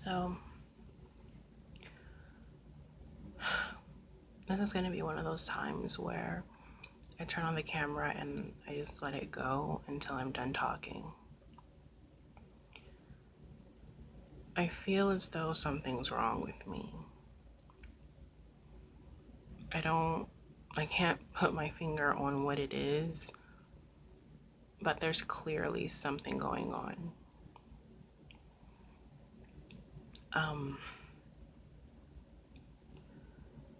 So, this is going to be one of those times where I turn on the camera and I just let it go until I'm done talking. I feel as though something's wrong with me. I can't put my finger on what it is, but there's clearly something going on.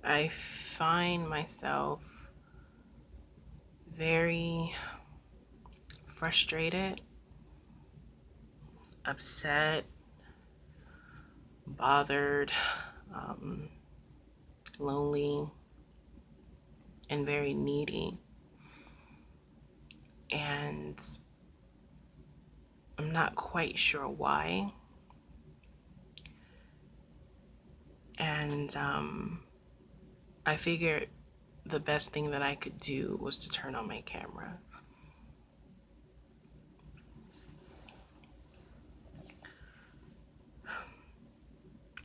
I find myself very frustrated, upset, bothered, um, lonely, and very needy. And I'm not quite sure why. And I figured the best thing that I could do was to turn on my camera.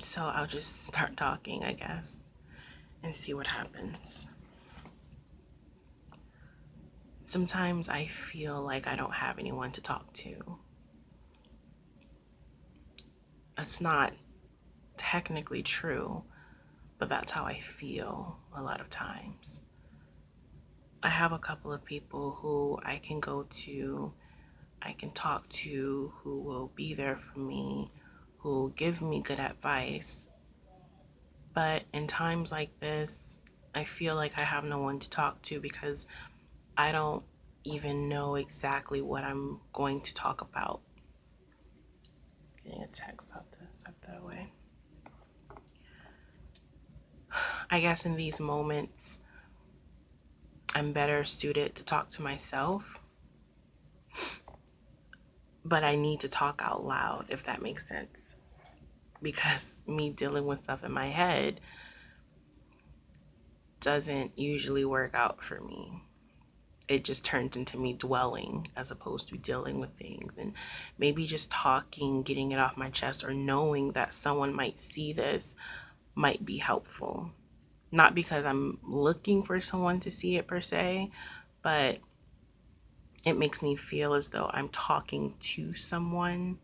So I'll just start talking, I guess, and see what happens. Sometimes I feel like I don't have anyone to talk to. That's not technically true, but that's how I feel a lot of times. I have a couple of people who I can go to, I can talk to, who will be there for me, who will give me good advice. But in times like this, I feel like I have no one to talk to because I don't even know exactly what I'm going to talk about. Getting a text, I'll have to step that away. I guess in these moments, I'm better suited to talk to myself, but I need to talk out loud, if that makes sense. Because me dealing with stuff in my head doesn't usually work out for me. It just turned into me dwelling as opposed to dealing with things, and maybe just talking, getting it off my chest, or knowing that someone might see this might be helpful. Not because I'm looking for someone to see it per se, but it makes me feel as though I'm talking to someone.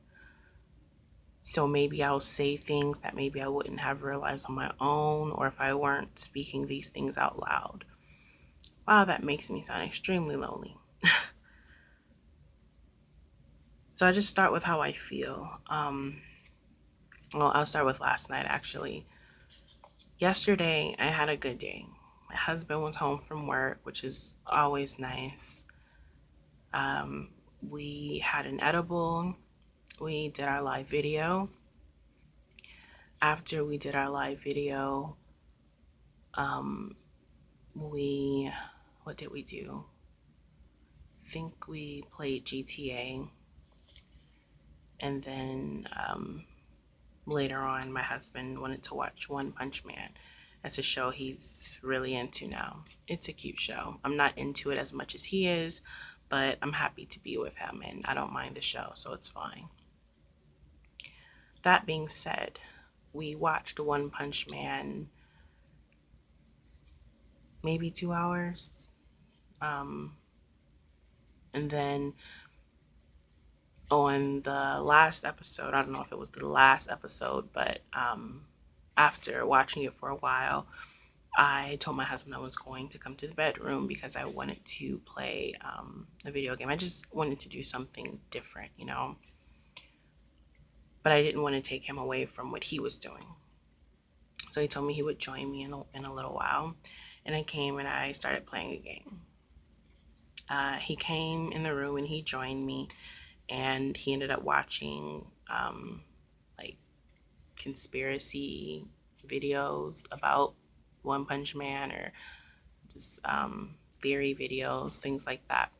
So maybe I'll say things that maybe I wouldn't have realized on my own, or if I weren't speaking these things out loud. Wow, that makes me sound extremely lonely. So I just start with how I feel. Well, I'll start with last night actually. Yesterday, I had a good day. My husband was home from work, which is always nice. Um, we had an edible. We did our live video. After we did our live video, um, what did we do? I think we played GTA, and then later on, my husband wanted to watch One Punch Man. That's a show he's really into now. It's a cute show. I'm not into it as much as he is, but I'm happy to be with him and I don't mind the show, so it's fine. That being said, we watched One Punch Man maybe 2 hours. Um, and then on the last episode, I don't know if it was the last episode, but after watching it for a while, I told my husband I was going to come to the bedroom because I wanted to play a video game. I just wanted to do something different, you know? But I didn't want to take him away from what he was doing. So he told me he would join me in a little while. And I came and I started playing a game. He came in the room and he joined me. And he ended up watching like conspiracy videos about One Punch Man, or just theory videos, things like that.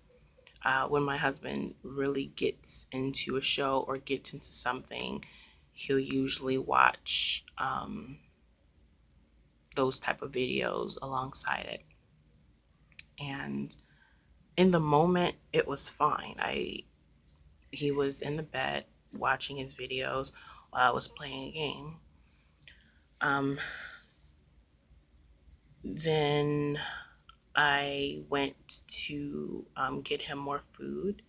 When my husband really gets into a show or gets into something, he'll usually watch those type of videos alongside it. And in the moment, it was fine. He was in the bed watching his videos. while I was playing a game. Um, then I went to get him more food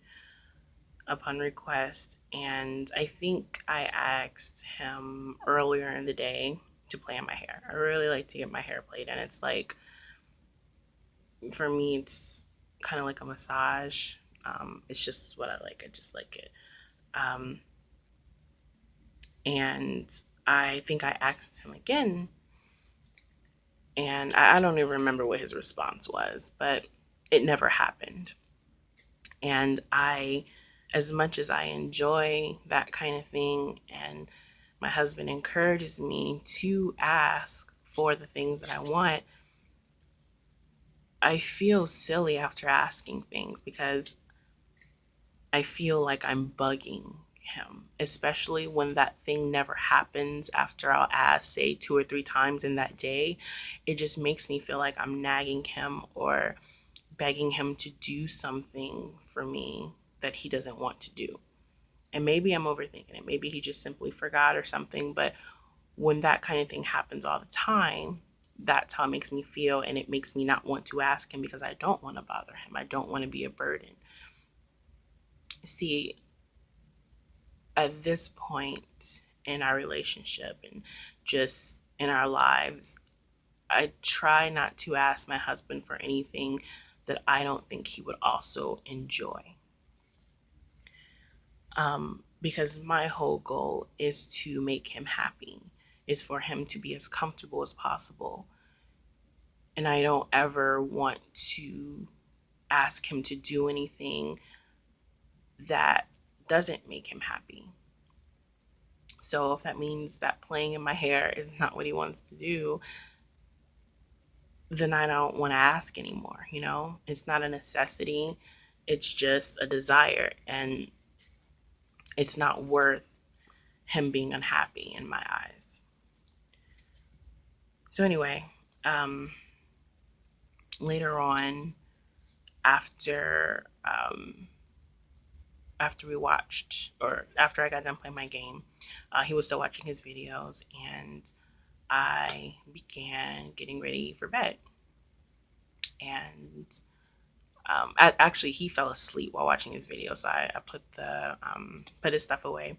upon request, and I think I asked him earlier in the day to play in my hair. I really like to get my hair played, and it's like, for me, it's kind of like a massage. It's just what I like. I just like it. Um, and I think I asked him again, and I don't even remember what his response was, but it never happened. And as much as I enjoy that kind of thing, and my husband encourages me to ask for the things that I want, I feel silly after asking things because I feel like I'm bugging him, especially when that thing never happens after I'll ask, say, 2 or 3 times in that day. It just makes me feel like I'm nagging him or begging him to do something for me that he doesn't want to do. And maybe I'm overthinking it. Maybe he just simply forgot or something. But when that kind of thing happens all the time, that's how it makes me feel. And it makes me not want to ask him because I don't want to bother him. I don't want to be a burden. See, at this point in our relationship and just in our lives, I try not to ask my husband for anything that I don't think he would also enjoy. Because my whole goal is to make him happy, is for him to be as comfortable as possible. And I don't ever want to ask him to do anything that doesn't make him happy. So if that means that playing in my hair is not what he wants to do, then I don't want to ask anymore. It's not a necessity, it's just a desire, and it's not worth him being unhappy in my eyes. So anyway, um, later on, after after we watched, or after I got done playing my game, he was still watching his videos, and I began getting ready for bed. And actually, he fell asleep while watching his video, so I put his stuff away,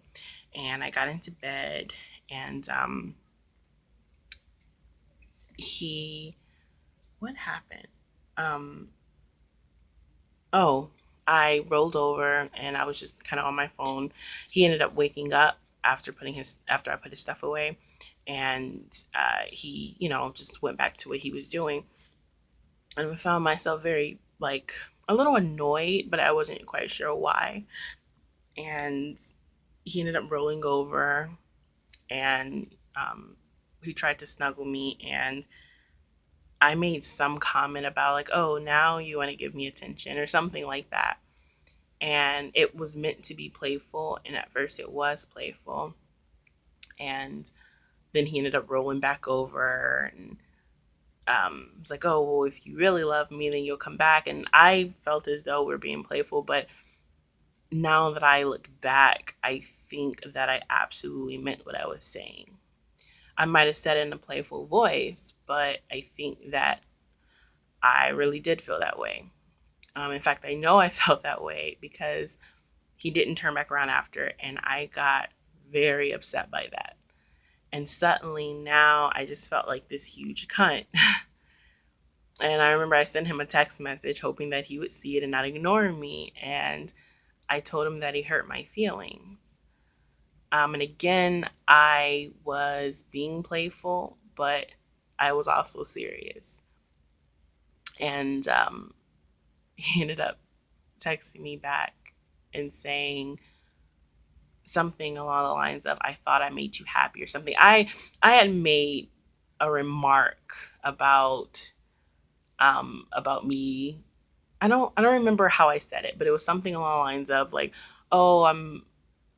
and I got into bed, and he what happened? Um, oh, I rolled over and I was just kind of on my phone. He ended up waking up after I put his stuff away, and he just went back to what he was doing, and I found myself very, like, a little annoyed, but I wasn't quite sure why. And he ended up rolling over, and he tried to snuggle me, and I made some comment about, like, oh, now you want to give me attention or something like that. And it was meant to be playful, and at first it was playful. And then he ended up rolling back over, and was like, oh, well, if you really love me, then you'll come back. And I felt as though we're being playful, but now that I look back, I think that I absolutely meant what I was saying. I might have said it in a playful voice, but I think that I really did feel that way. In fact, I know I felt that way because he didn't turn back around after, and I got very upset by that. And suddenly now I just felt like this huge cunt. And I remember I sent him a text message hoping that he would see it and not ignore me. And I told him that he hurt my feelings. And again, I was being playful, but I was also serious. And he ended up texting me back and saying something along the lines of, I thought I made you happy, or something. I had made a remark about me. I don't remember how I said it, but it was something along the lines of, like, oh,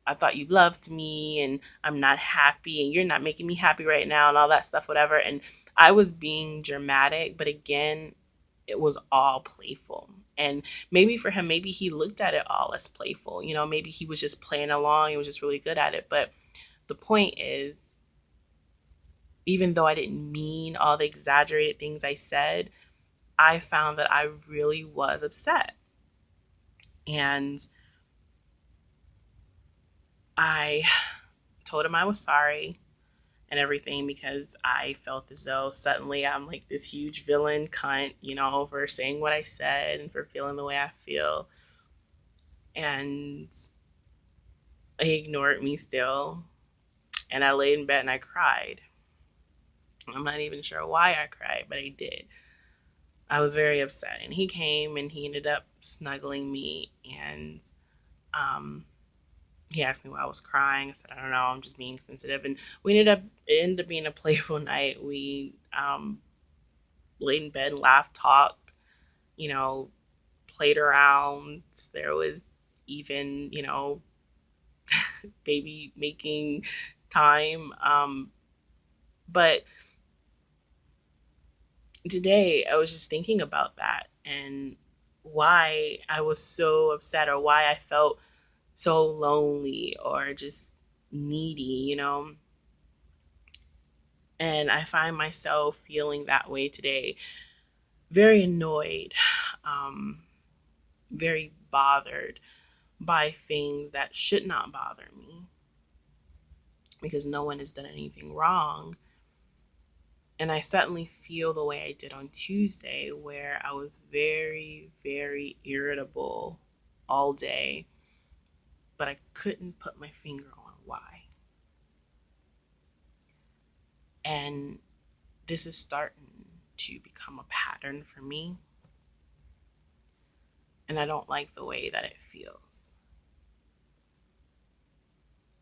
I thought you loved me, and I'm not happy, and you're not making me happy right now, and all that stuff, whatever. And I was being dramatic, but again, it was all playful. And maybe for him, maybe he looked at it all as playful. Maybe he was just playing along. He was just really good at it. But the point is, even though I didn't mean all the exaggerated things I said, I found that I really was upset. And I told him I was sorry and everything, because I felt as though suddenly I'm like this huge villain cunt, for saying what I said and for feeling the way I feel. And he ignored me still. And I laid in bed and I cried. I'm not even sure why I cried, but I did. I was very upset. And he came and he ended up snuggling me, and um, he asked me why I was crying. I said, I don't know, I'm just being sensitive. And it ended up being a playful night. We laid in bed, laughed, talked, you know, played around. There was even, baby making time. But today I was just thinking about that and why I was so upset, or why I felt so lonely or just needy. And I find myself feeling that way today, very annoyed, um, very bothered by things that should not bother me, because no one has done anything wrong. And I suddenly feel the way I did on Tuesday, where I was very, very irritable all day, but I couldn't put my finger on why. And this is starting to become a pattern for me. And I don't like the way that it feels.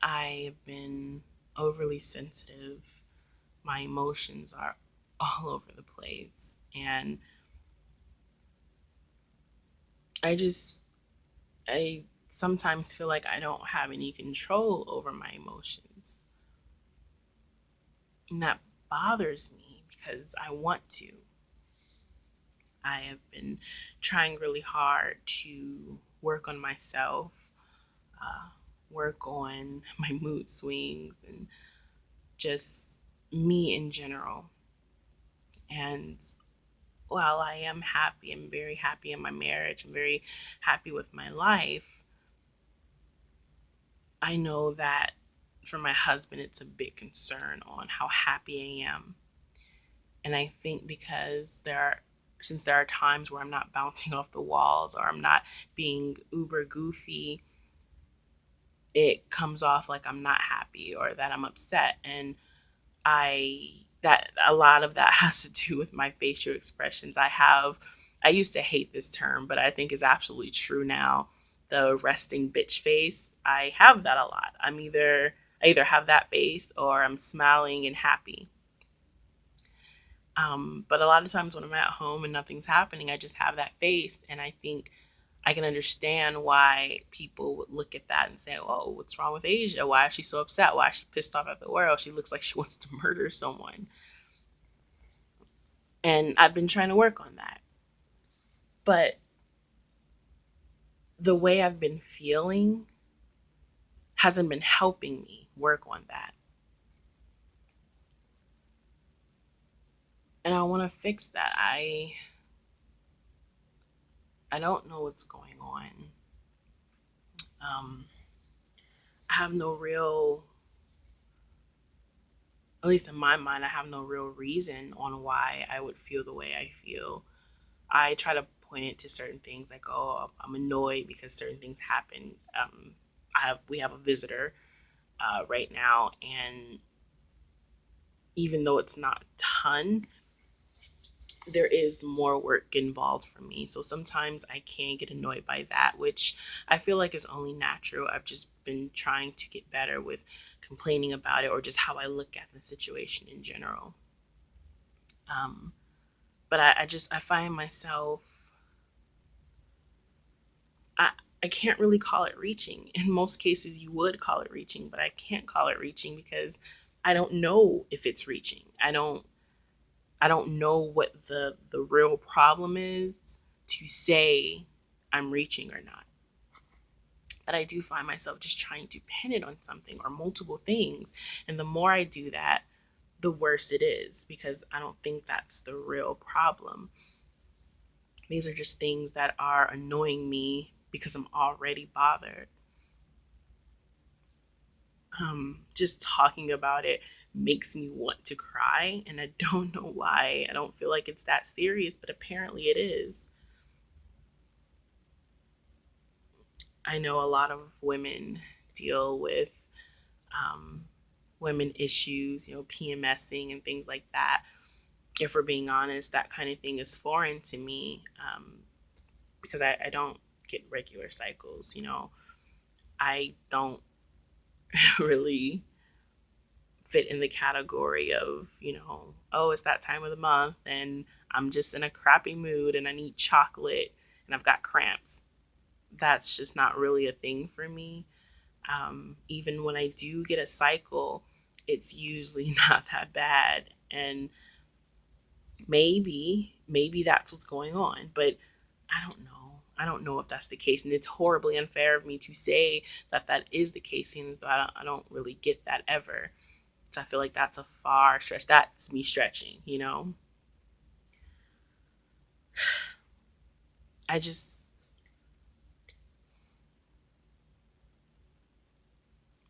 I have been overly sensitive. My emotions are all over the place. And I just, I sometimes feel like I don't have any control over my emotions. And that bothers me because I want to. I have been trying really hard to work on myself, uh, work on my mood swings, and just me in general. And while I am happy, I'm very happy in my marriage, I'm very happy with my life, I know that for my husband, it's a big concern on how happy I am. And I think since there are times where I'm not bouncing off the walls or I'm not being uber goofy, it comes off like I'm not happy or that I'm upset. And that a lot of that has to do with my facial expressions. I used to hate this term, but I think is absolutely true now. The resting bitch face. I have that a lot. I either have that face or I'm smiling and happy. But a lot of times when I'm at home and nothing's happening, I just have that face, and I think I can understand why people would look at that and say, "Oh, what's wrong with Asia? Why is she so upset? Why is she pissed off at the world? She looks like she wants to murder someone." And I've been trying to work on that. But the way I've been feeling hasn't been helping me work on that. And I want to fix that. I don't know what's going on. Um, I have no real, at least in my mind, I have no real reason on why I would feel the way I feel. I try to point it to certain things, like, oh, I'm annoyed because certain things happen. We have a visitor right now, and even though it's not a ton, there is more work involved for me. So sometimes I can get annoyed by that, which I feel like is only natural. I've just been trying to get better with complaining about it, or just how I look at the situation in general. Um, but I find myself, I, I can't really call it reaching. In most cases, you would call it reaching, but I can't call it reaching because I don't know if it's reaching. I don't know what the real problem is to say I'm reaching or not. But I do find myself just trying to pin it on something or multiple things. And the more I do that, the worse it is, because I don't think that's the real problem. These are just things that are annoying me because I'm already bothered. Just talking about it makes me want to cry, and I don't know why. I don't feel like it's that serious, but apparently it is. I know a lot of women deal with um, women issues, PMSing and things like that. If we're being honest, that kind of thing is foreign to me, because I don't get regular cycles. I don't really fit in the category of, oh, it's that time of the month and I'm just in a crappy mood and I need chocolate and I've got cramps. That's just not really a thing for me. Even when I do get a cycle, it's usually not that bad. And maybe that's what's going on, but I don't know. I don't know if that's the case, and it's horribly unfair of me to say that that is the case, seeing as though I don't really get that ever. So I feel like that's a far stretch. That's me stretching. I just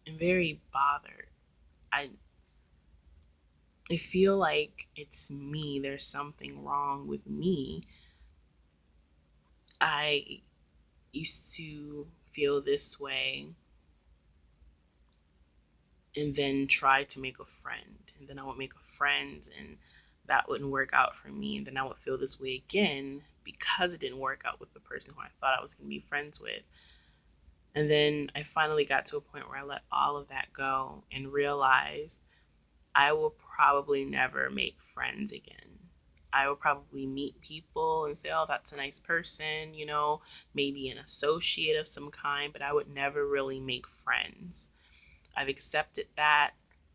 am very bothered. I I feel like it's me. There's something wrong with me. I used to feel this way and then try to make a friend. And then I would make a friend and that wouldn't work out for me. And then I would feel this way again because it didn't work out with the person who I thought I was going to be friends with. And then I finally got to a point where I let all of that go and realized I will probably never make friends again. I will probably meet people and say, oh, that's a nice person, maybe an associate of some kind, but I would never really make friends. I've accepted that,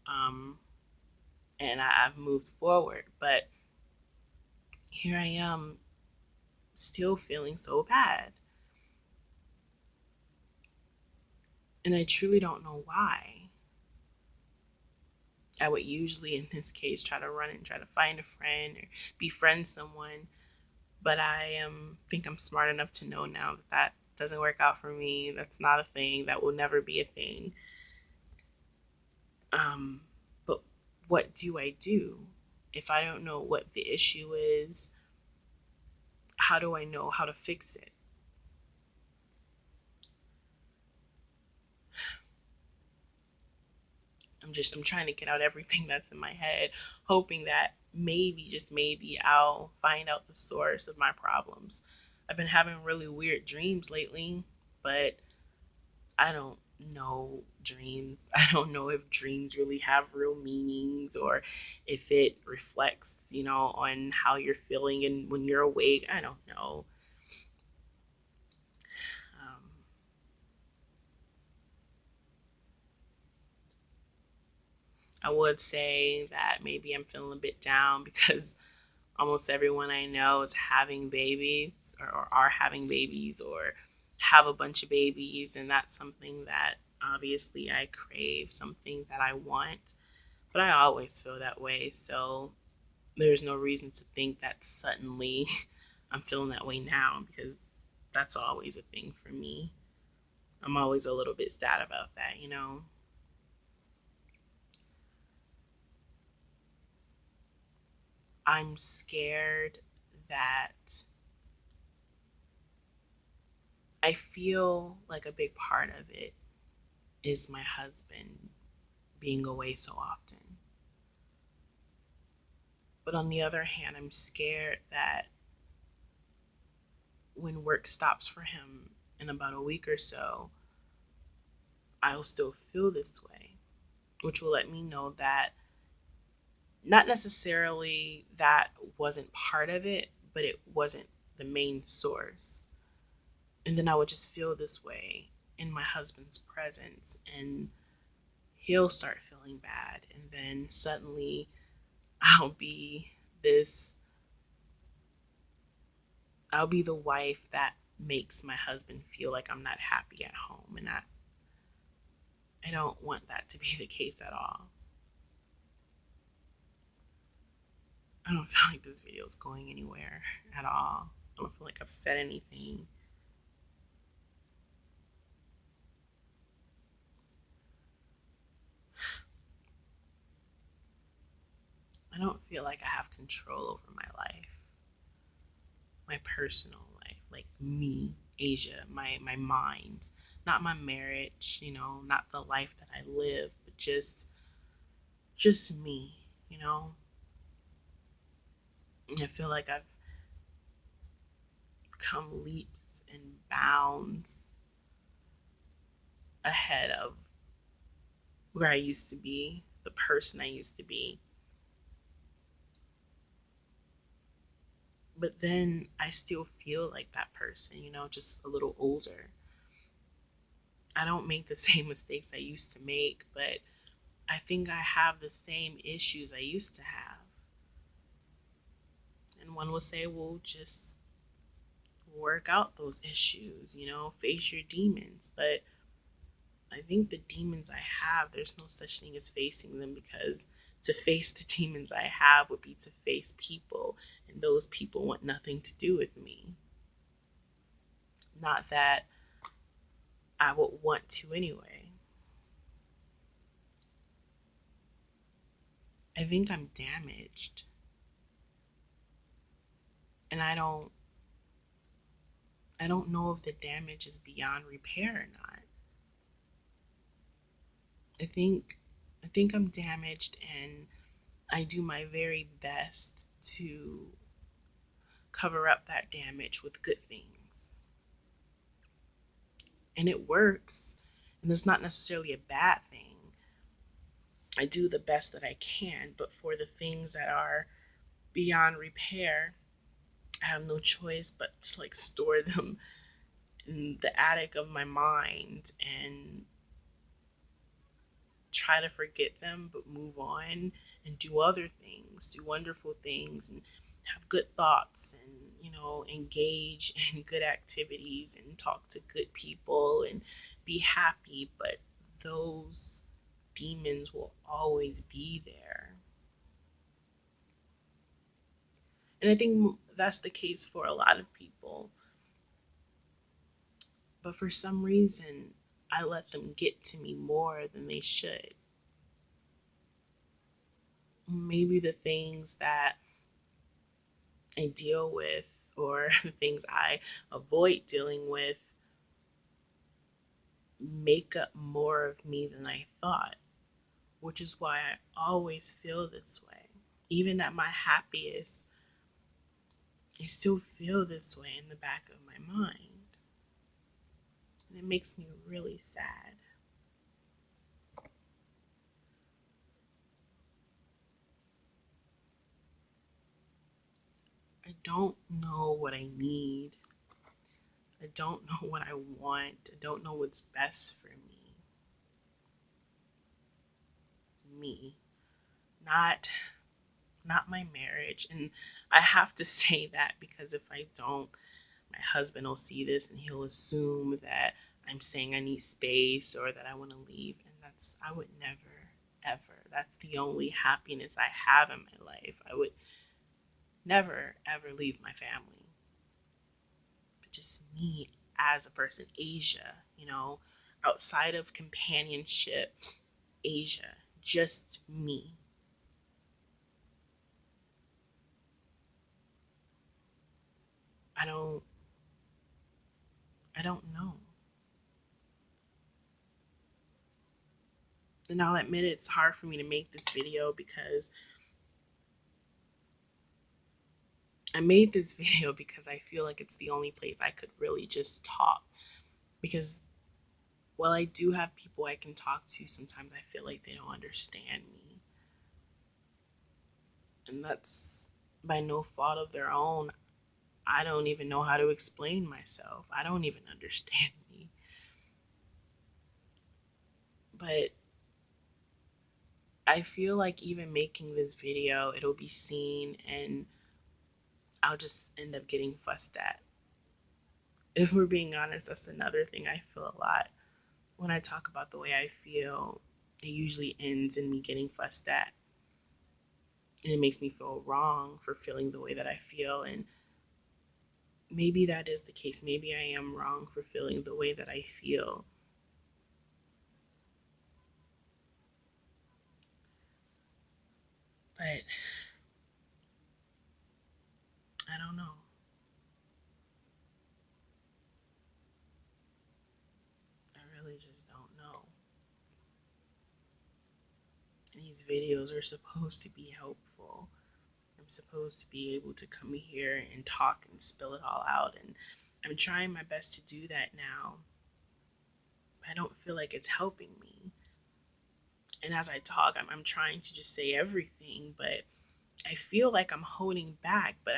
um, and I've moved forward. But here I am still feeling so bad. And I truly don't know why. I would usually, in this case, try to run and try to find a friend or befriend someone. But think I'm smart enough to know now that that doesn't work out for me. That's not a thing. That will never be a thing. But what do I do? If I don't know what the issue is, how do I know how to fix it? I'm trying to get out everything that's in my head, hoping that maybe, just maybe, I'll find out the source of my problems. I've been having really weird dreams lately, but I don't know dreams. I don't know if dreams really have real meanings or if it reflects, on how you're feeling and when you're awake. I don't know. Um, I would say that maybe I'm feeling a bit down because almost everyone I know is having babies or are having babies or have a bunch of babies. And that's something that obviously I crave, something that I want. But I always feel that way. So there's no reason to think that suddenly I'm feeling that way now, because that's always a thing for me. I'm always a little bit sad about that. I'm scared that I feel like a big part of it is my husband being away so often. But on the other hand, I'm scared that when work stops for him in about a week or so, I'll still feel this way, which will let me know that not necessarily that wasn't part of it, but it wasn't the main source. And then I would just feel this way in my husband's presence, and he'll start feeling bad. And then suddenly I'll be this, I'll be the wife that makes my husband feel like I'm not happy at home. And I don't want that to be the case at all. I don't feel like this video is going anywhere at all. I don't feel like I've said anything. I don't feel like I have control over my life, my personal life, like me, Asia, my mind, not my marriage, not the life that I live, but just me, you know. I feel like I've come leaps and bounds ahead of where I used to be, the person I used to be. But then I still feel like that person, just a little older. I don't make the same mistakes I used to make, but I think I have the same issues I used to have. And one will say, well, just work out those issues, face your demons. But I think the demons I have, there's no such thing as facing them, because to face the demons I have would be to face people, and those people want nothing to do with me. Not that I would want to anyway. I think I'm damaged. And I don't know if the damage is beyond repair or not. I think I think I'm damaged, and I do my very best to cover up that damage with good things. And it works. And it's not necessarily a bad thing. I do the best that I can, but for the things that are beyond repair, I have no choice but to store them in the attic of my mind and try to forget them, but move on and do other things, do wonderful things, and have good thoughts, and engage in good activities and talk to good people and be happy. But those demons will always be there. And I think that's the case for a lot of people. But for some reason, I let them get to me more than they should. Maybe the things that I deal with, or the things I avoid dealing with, make up more of me than I thought, which is why I always feel this way. Even at my happiest, I still feel this way in the back of my mind. And it makes me really sad. I don't know what I need. I don't know what I want. I don't know what's best for me. Me. Not my marriage. And I have to say that, because if I don't, my husband will see this and he'll assume that I'm saying I need space or that I want to leave. And I would never, ever. That's the only happiness I have in my life. I would never, ever leave my family. But just me as a person, Asia, outside of companionship, Asia, just me. I don't I don't know. And I'll admit it's hard for me to make this video, because I made this video because I feel like it's the only place I could really just talk. Because while I do have people I can talk to, sometimes I feel like they don't understand me. And that's by no fault of their own. I don't even know how to explain myself. I don't even understand me. But I feel like even making this video, it'll be seen and I'll just end up getting fussed at. if we're being honest, that's another thing I feel a lot. When I talk about the way I feel, it usually ends in me getting fussed at. And it makes me feel wrong for feeling the way that I feel. And maybe that is the case. Maybe I am wrong for feeling the way that I feel. But I don't know. I really just don't know. These videos are supposed to be helpful. I'm supposed to be able to come here and talk and spill it all out. And I'm trying my best to do that now. I don't feel like it's helping me. And as I talk, I'm trying to just say everything, but I feel like I'm holding back, but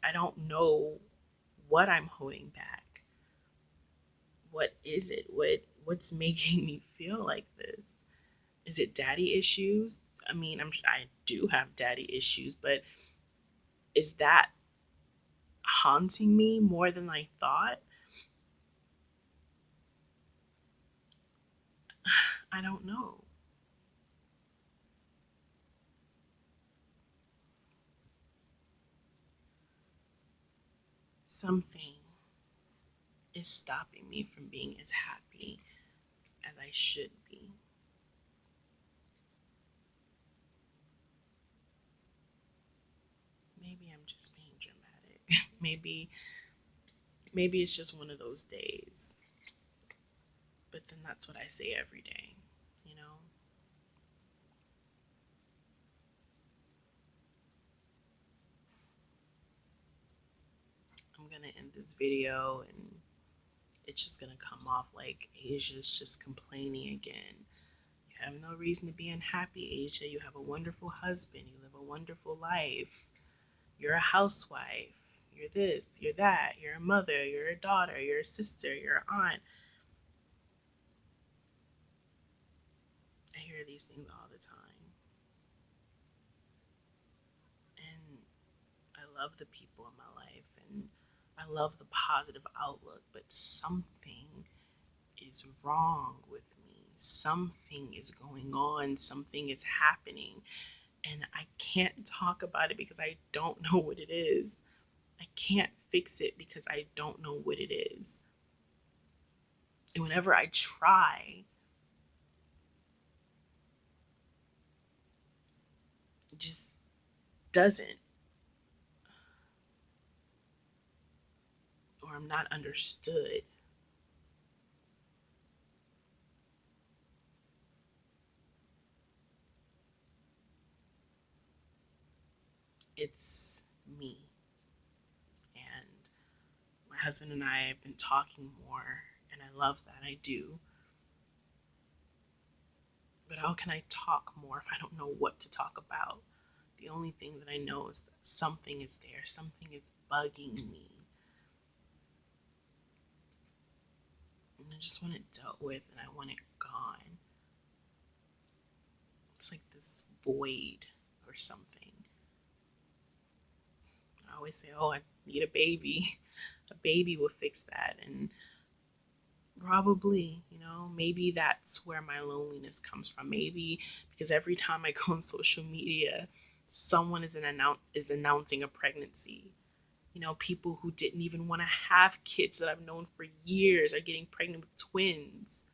I don't know what I'm holding back. What is it? What's making me feel like this? Is it daddy issues? I mean, I do have daddy issues, but is that haunting me more than I thought? I don't know. Something is stopping me from being as happy as I should be. Maybe I'm just being dramatic. maybe it's just one of those days. But then that's what I say every day, you know? I'm gonna end this video and it's just gonna come off like Asia's just complaining again. You have no reason to be unhappy, Asia. You have a wonderful husband. You live a wonderful life. You're a housewife. You're this, you're that. You're a mother, you're a daughter, you're a sister, you're an aunt. I hear these things all the time. And I love the people in my life and I love the positive outlook, but something is wrong with me. Something is going on. Something is happening. And I can't talk about it because I don't know what it is. I can't fix it because I don't know what it is. And whenever I try, it just doesn't, or I'm not understood. It's me. And my husband and I have been talking more, and I love that. I do. But how can I talk more if I don't know what to talk about? The only thing that I know is that something is there, something is bugging me. And I just want it dealt with and I want it gone. It's like this void or something. I always say, oh, I need a baby. A baby will fix that. And probably, maybe that's where my loneliness comes from. Maybe because every time I go on social media, someone is announcing a pregnancy. People who didn't even want to have kids that I've known for years are getting pregnant with twins.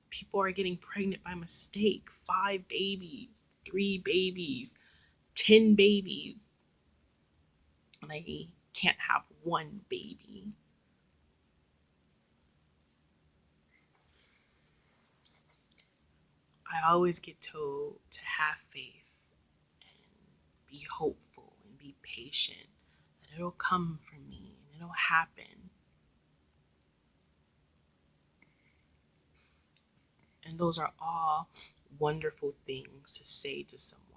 People are getting pregnant by mistake. 5 babies, 3 babies, 10 babies. And I can't have one baby. I always get told to have faith and be hopeful and be patient. That it'll come for me and it'll happen. And those are all wonderful things to say to someone.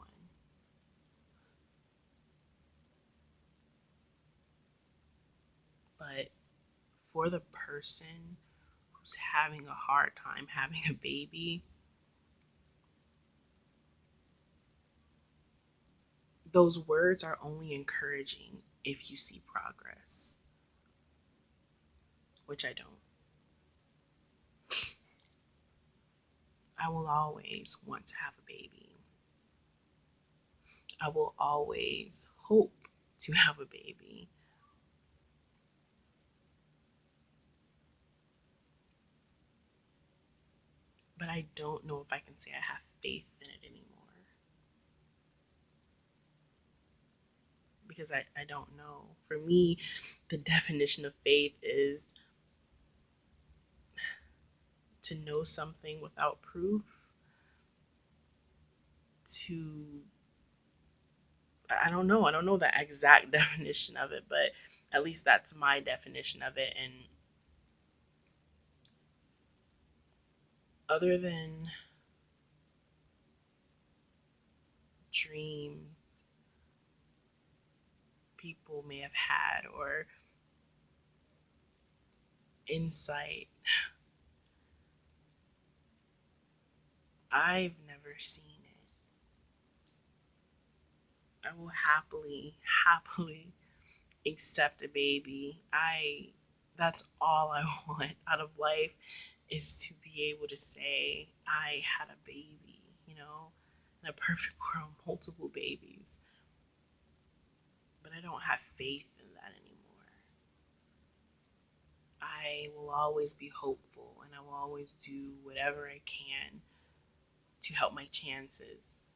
But for the person who's having a hard time having a baby, those words are only encouraging if you see progress. which I don't. I will always want to have a baby. I will always hope to have a baby. But I don't know if I can say I have faith in it anymore. Because I don't know. For me, the definition of faith is to know something without proof, to I don't know. I don't know the exact definition of it, but at least that's my definition of it. And other than dreams people may have had or insight, I've never seen it. I will happily accept a baby. That's all I want out of life is to be able to say I had a baby, in a perfect world, multiple babies. But I don't have faith in that anymore. I will always be hopeful and I will always do whatever I can to help my chances.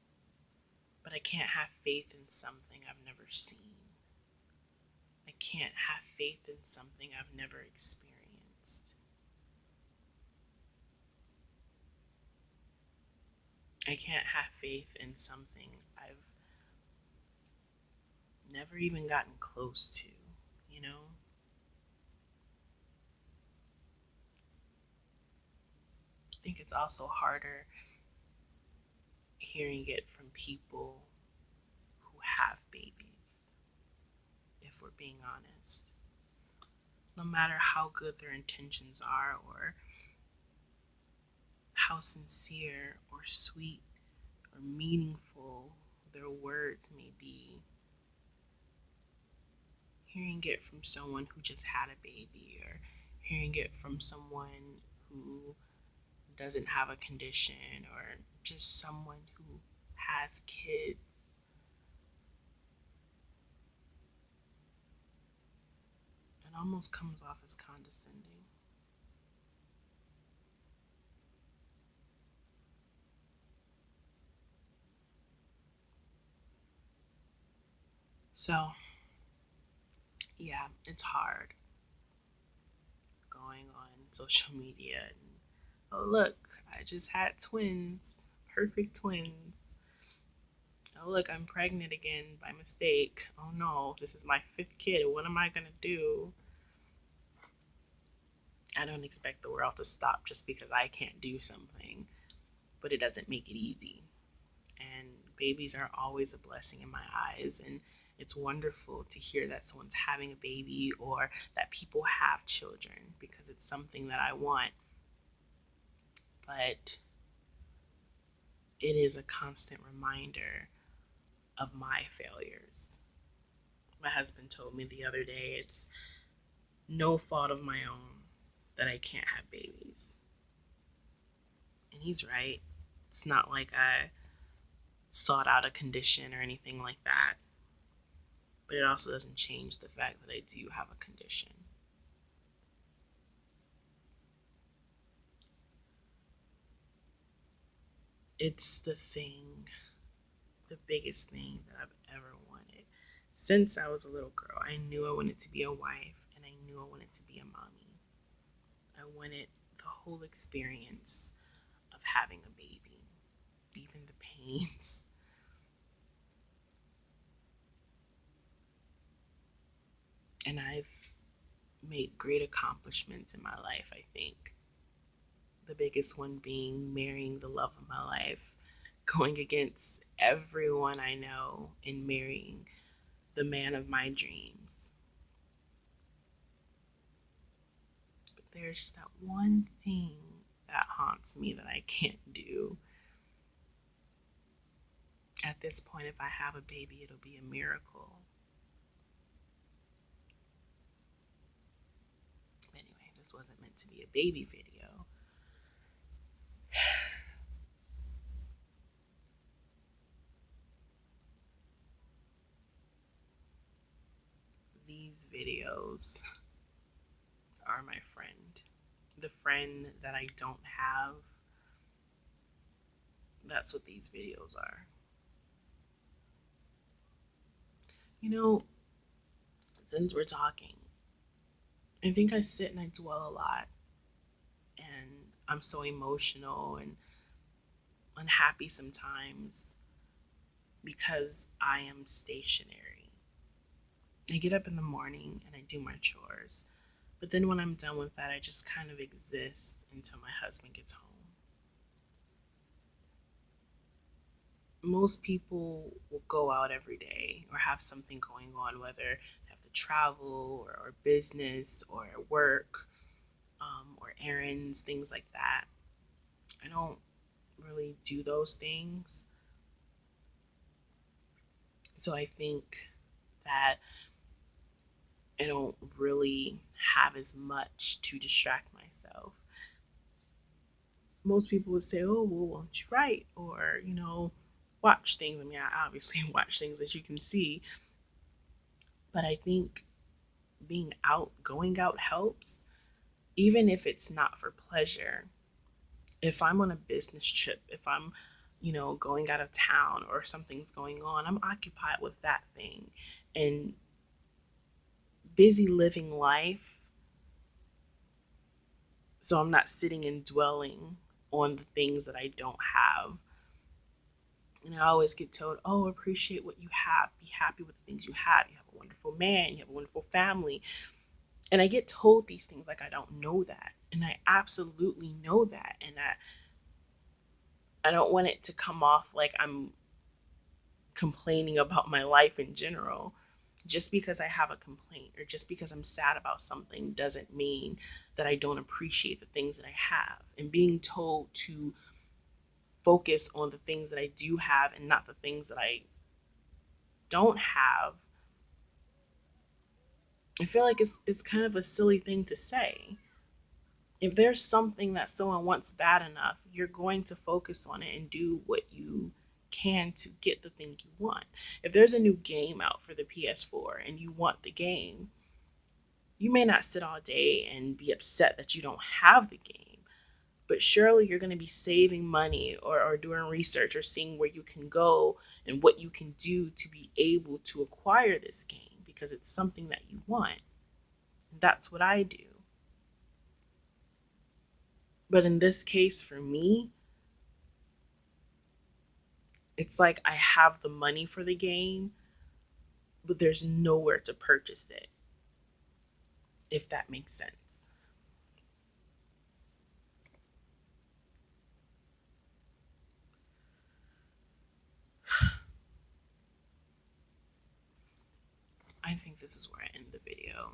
But I can't have faith in something I've never seen. I can't have faith in something I've never experienced. I can't have faith in something I've never even gotten close to, you know? I think it's also harder hearing it from people who have babies, if we're being honest. No matter how good their intentions are or how sincere or sweet or meaningful their words may be, hearing it from someone who just had a baby or hearing it from someone who doesn't have a condition or just someone who has kids, it almost comes off as condescending. So, yeah, it's hard going on social media and, oh, look, I just had twins, perfect twins. Oh, look, I'm pregnant again by mistake. Oh no, this is my fifth kid. What am I going to do? I don't expect the world to stop just because I can't do something, but it doesn't make it easy. And babies are always a blessing in my eyes. And it's wonderful to hear that someone's having a baby or that people have children because it's something that I want. But it is a constant reminder of my failures. My husband told me the other day it's no fault of my own that I can't have babies. And he's right. It's not like I sought out a condition or anything like that. But it also doesn't change the fact that I do have a condition. It's the biggest thing that I've ever wanted. Since I was a little girl, I knew I wanted to be a wife and I knew I wanted to be a mommy. I wanted the whole experience of having a baby, even the pains. And I've made great accomplishments in my life, I think. The biggest one being marrying the love of my life, going against everyone I know and marrying the man of my dreams. But there's just that one thing that haunts me that I can't do. At this point, if I have a baby, it'll be a miracle. Anyway, this to be a baby video. These videos are my friend. The friend that I don't have, that's what these videos are. You know, since we're talking, I think I sit and I dwell a lot, and I'm so emotional and unhappy sometimes because I am stationary. I get up in the morning and I do my chores, but then when I'm done with that, I just kind of exist until my husband gets home. Most people will go out every day or have something going on, whether they have to travel or business or work, or errands, things like that. I don't really do those things. So I think that I don't really have as much to distract myself. Most people would say, oh, well, won't you write? Or, watch things. I mean, I obviously watch things that you can see, but I think being out, going out helps, even if it's not for pleasure. If I'm on a business trip, if I'm, going out of town or something's going on, I'm occupied with that thing and busy living life. So I'm not sitting and dwelling on the things that I don't have. And I always get told, oh, appreciate what you have. Be happy with the things you have. You have a wonderful man. You have a wonderful family. And I get told these things like I don't know that. And I absolutely know that. And I don't want it to come off like I'm complaining about my life in general. Just because I have a complaint or just because I'm sad about something doesn't mean that I don't appreciate the things that I have. And being told to focus on the things that I do have and not the things that I don't have, I feel like it's kind of a silly thing to say. If there's something that someone wants bad enough, you're going to focus on it and do what you can to get the thing you want. If there's a new game out for the PS4 and you want the game, you may not sit all day and be upset that you don't have the game, but surely you're going to be saving money or doing research or seeing where you can go and what you can do to be able to acquire this game because it's something that you want. That's what I do. But in this case, for me, it's like I have the money for the game, but there's nowhere to purchase it, if that makes sense. I think this is where I end the video.